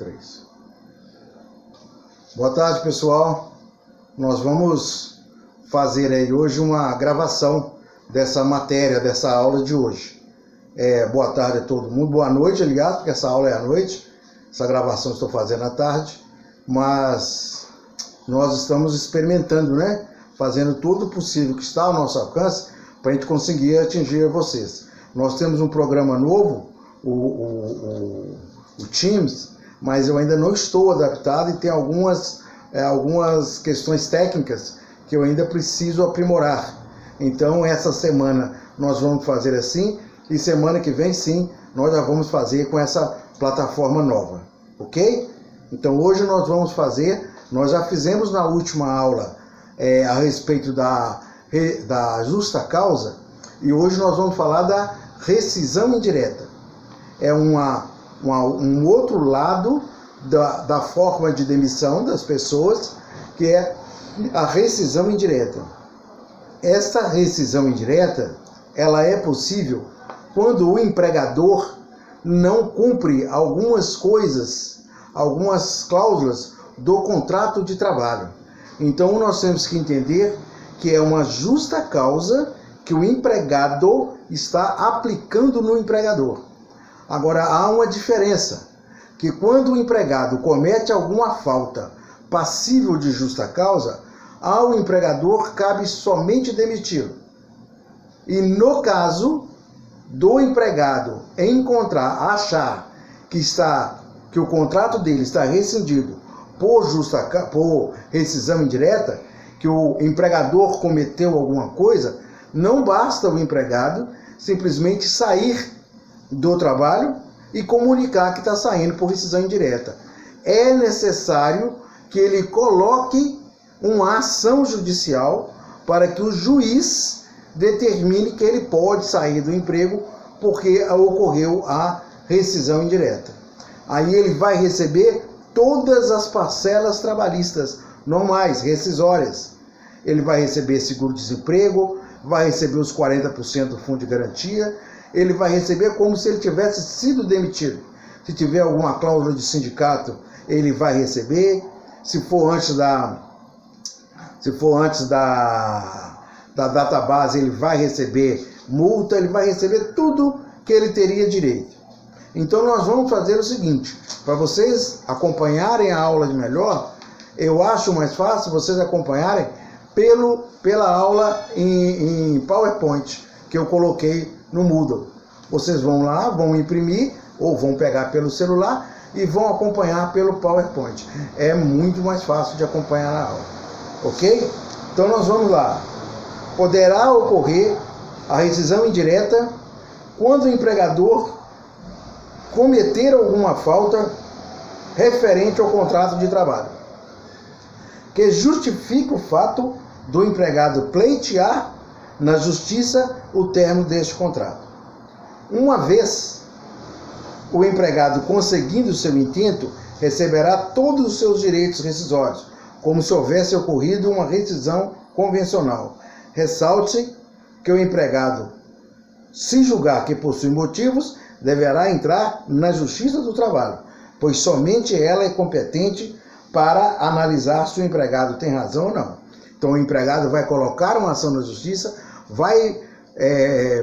3. Boa tarde, pessoal. Nós vamos fazer aí hoje uma gravação dessa matéria, dessa aula de hoje. Boa tarde a todo mundo, boa noite, aliás, porque essa aula é à noite, essa gravação estou fazendo à tarde, mas nós estamos experimentando, né? Fazendo tudo o possível que está ao nosso alcance para a gente conseguir atingir vocês. Nós temos um programa novo, o Teams, mas eu ainda não estou adaptado e tem algumas questões técnicas que eu ainda preciso aprimorar. Então, essa semana nós vamos fazer assim e semana que vem, sim, nós já vamos fazer com essa plataforma nova, ok? Então, hoje nós vamos fazer, nós já fizemos na última aula a respeito da justa causa e hoje nós vamos falar da rescisão indireta. É um outro lado da forma de demissão das pessoas, que é a rescisão indireta. Esta rescisão indireta, ela é possível quando o empregador não cumpre algumas coisas, algumas cláusulas do contrato de trabalho. Então nós temos que entender que é uma justa causa que o empregado está aplicando no empregador. Agora há uma diferença, que quando o empregado comete alguma falta passível de justa causa, ao empregador cabe somente demitir. E no caso do empregado achar que o contrato dele está rescindido por rescisão indireta, que o empregador cometeu alguma coisa, não basta o empregado simplesmente sair do trabalho e comunicar que está saindo por rescisão indireta. É necessário que ele coloque uma ação judicial para que o juiz determine que ele pode sair do emprego porque ocorreu a rescisão indireta. Aí ele vai receber todas as parcelas trabalhistas normais, rescisórias. Ele vai receber seguro-desemprego, vai receber os 40% do fundo de garantia, ele vai receber como se ele tivesse sido demitido. Se tiver alguma cláusula de sindicato, ele vai receber. Se for antes da database, ele vai receber multa, ele vai receber tudo que ele teria direito. Então nós vamos fazer o seguinte, para vocês acompanharem a aula de melhor, eu acho mais fácil vocês acompanharem pela aula em PowerPoint que eu coloquei no Moodle. Vocês vão lá, vão imprimir ou vão pegar pelo celular e vão acompanhar pelo PowerPoint. É muito mais fácil de acompanhar na aula, ok? Então nós vamos lá. Poderá ocorrer a rescisão indireta quando o empregador cometer alguma falta referente ao contrato de trabalho, que justifique o fato do empregado pleitear na justiça o termo deste contrato. Uma vez o empregado conseguindo seu intento, receberá todos os seus direitos rescisórios, como se houvesse ocorrido uma rescisão convencional. Ressalte que o empregado, se julgar que possui motivos, deverá entrar na Justiça do Trabalho, pois somente ela é competente para analisar se o empregado tem razão ou não. Então o empregado vai colocar uma ação na Justiça, vai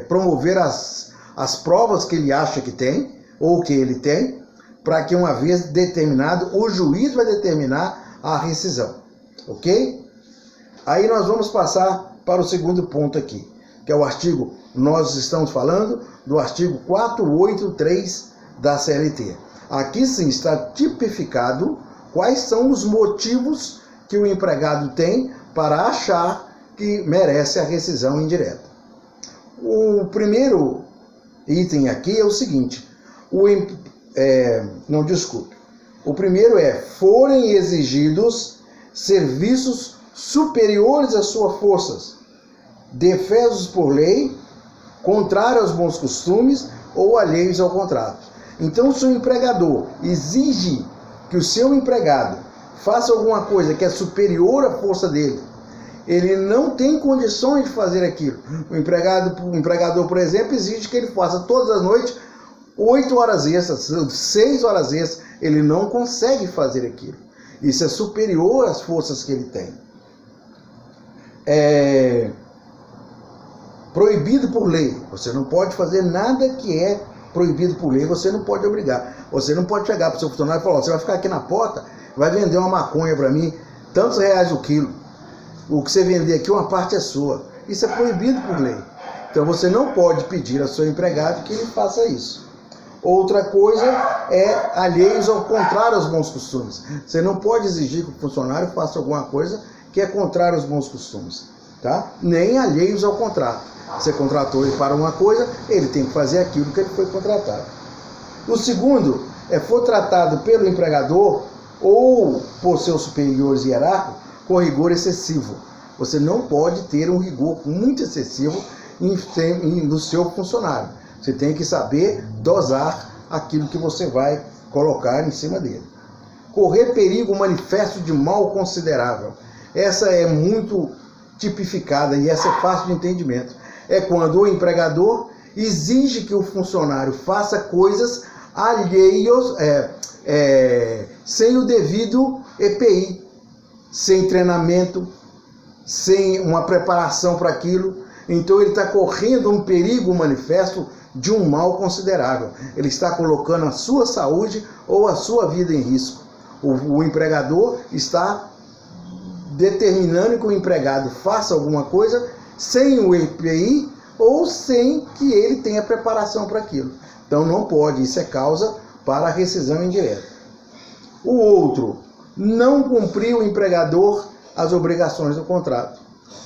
promover as provas que ele acha que tem, ou que ele tem, para que uma vez determinado, o juiz vai determinar a rescisão, ok? Aí nós vamos passar para o segundo ponto aqui, que é o artigo, nós estamos falando do artigo 483 da CLT. Aqui sim está tipificado quais são os motivos que o empregado tem para achar que merece a rescisão indireta. O primeiro item aqui é o seguinte, o primeiro forem exigidos serviços superiores às suas forças, defesos por lei, contrários aos bons costumes ou alheios ao contrato. Então, se o empregador exige que o seu empregado faça alguma coisa que é superior à força dele, ele não tem condições de fazer aquilo. O empregador, por exemplo, exige que ele faça todas as noites 8 horas extras, 6 horas extras, ele não consegue fazer aquilo. Isso é superior às forças que ele tem. É proibido por lei. Você não pode fazer nada que é proibido por lei, você não pode obrigar. Você não pode chegar para o seu funcionário e falar, você vai ficar aqui na porta, vai vender uma maconha para mim, tantos reais o quilo. O que você vender aqui, uma parte é sua. Isso é proibido por lei. Então você não pode pedir ao seu empregado que ele faça isso. Outra coisa é alheios ao contrário aos bons costumes. Você não pode exigir que o funcionário faça alguma coisa que é contrária aos bons costumes, tá? Nem alheios ao contrato. Você contratou ele para uma coisa, ele tem que fazer aquilo que ele foi contratado. O segundo for tratado pelo empregador ou por seus superiores hierárquicos com rigor excessivo. Você não pode ter um rigor muito excessivo no seu funcionário. Você tem que saber dosar aquilo que você vai colocar em cima dele. Correr perigo manifesto de mal considerável. Essa é muito tipificada e essa é fácil de entendimento. É quando o empregador exige que o funcionário faça coisas alheios, sem o devido EPI, sem treinamento, sem uma preparação para aquilo. Então ele está correndo um perigo manifesto de um mal considerável. Ele está colocando a sua saúde ou a sua vida em risco. O empregador está determinando que o empregado faça alguma coisa sem o EPI ou sem que ele tenha preparação para aquilo. Então não pode, isso é causa para a rescisão indireta. O outro, não cumprir o empregador as obrigações do contrato.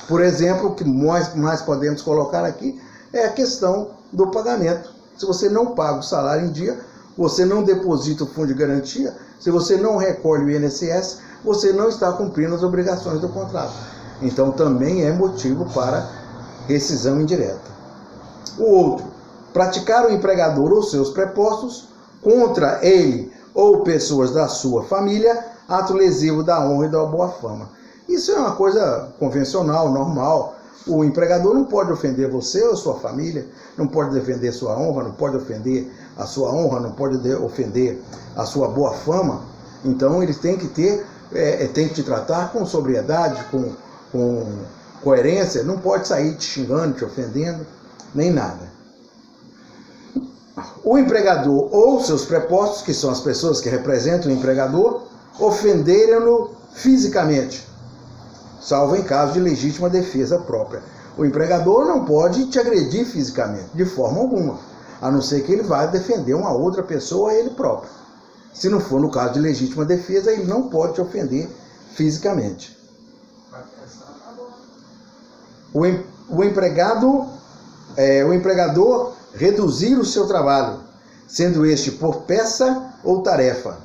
Por exemplo, o que mais podemos colocar aqui é a questão do pagamento. Se você não paga o salário em dia, você não deposita o fundo de garantia, se você não recolhe o INSS, você não está cumprindo as obrigações do contrato. Então também é motivo para rescisão indireta. O outro, praticar o empregador ou seus prepostos contra ele ou pessoas da sua família, ato lesivo da honra e da boa fama. Isso é uma coisa convencional, normal. O empregador não pode ofender você ou sua família, não pode defender sua honra, não pode ofender a sua honra, não pode ofender a sua boa fama. Então ele tem que tem que te tratar com sobriedade, com coerência, não pode sair te xingando, te ofendendo, nem nada. O empregador ou seus prepostos, que são as pessoas que representam o empregador, ofenderam-no fisicamente, salvo em caso de legítima defesa própria. O empregador não pode te agredir fisicamente, de forma alguma, a não ser que ele vá defender uma outra pessoa, ele próprio. Se não for no caso de legítima defesa, ele não pode te ofender fisicamente. O empregador reduzir o seu trabalho, sendo este por peça ou tarefa,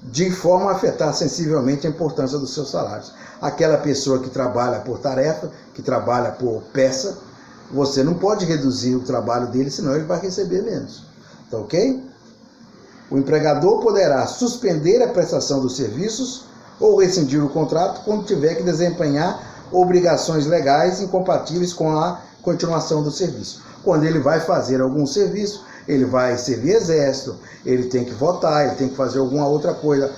de forma a afetar sensivelmente a importância dos seus salários. Aquela pessoa que trabalha por tarefa, que trabalha por peça, você não pode reduzir o trabalho dele, senão ele vai receber menos. Tá ok? O empregador poderá suspender a prestação dos serviços ou rescindir o contrato quando tiver que desempenhar obrigações legais incompatíveis com a continuação do serviço. Quando ele vai fazer algum serviço, ele vai servir exército, ele tem que votar, ele tem que fazer alguma outra coisa,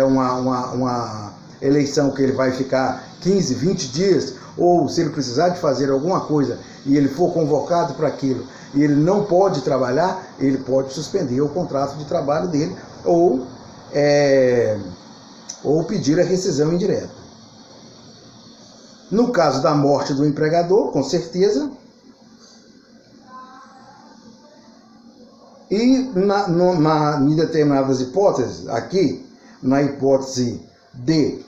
uma eleição que ele vai ficar 15, 20 dias, ou se ele precisar de fazer alguma coisa e ele for convocado para aquilo e ele não pode trabalhar, ele pode suspender o contrato de trabalho dele ou pedir a rescisão indireta. No caso da morte do empregador, com certeza, e em determinadas hipóteses, aqui, na hipótese D,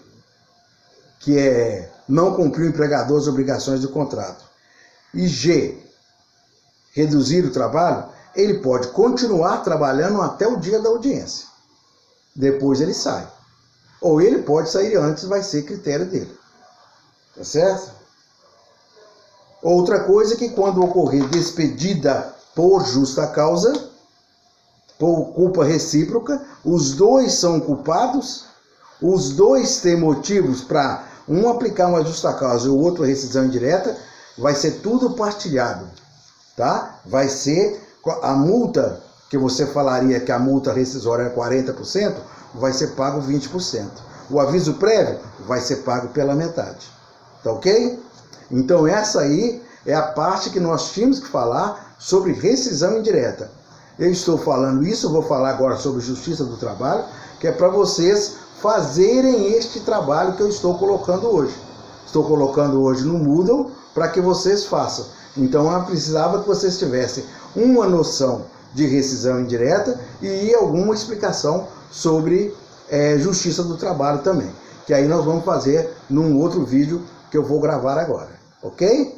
que é não cumprir o empregador as obrigações do contrato, e G, reduzir o trabalho, ele pode continuar trabalhando até o dia da audiência. Depois ele sai. Ou ele pode sair antes, vai ser critério dele. Tá certo? Outra coisa é que quando ocorrer despedida por justa causa, por culpa recíproca, os dois são culpados, os dois têm motivos para um aplicar uma justa causa e o outro a rescisão indireta, vai ser tudo partilhado, tá? Vai ser a multa que você falaria que a multa rescisória é 40%, vai ser pago 20%. O aviso prévio vai ser pago pela metade. Tá ok? Então essa aí é a parte que nós tínhamos que falar sobre rescisão indireta. Eu estou falando isso, vou falar agora sobre Justiça do Trabalho, que é para vocês fazerem este trabalho que eu estou colocando hoje. Estou colocando hoje no Moodle para que vocês façam. Então eu precisava que vocês tivessem uma noção de rescisão indireta e alguma explicação sobre Justiça do Trabalho também. Que aí nós vamos fazer num outro vídeo que eu vou gravar agora. Ok?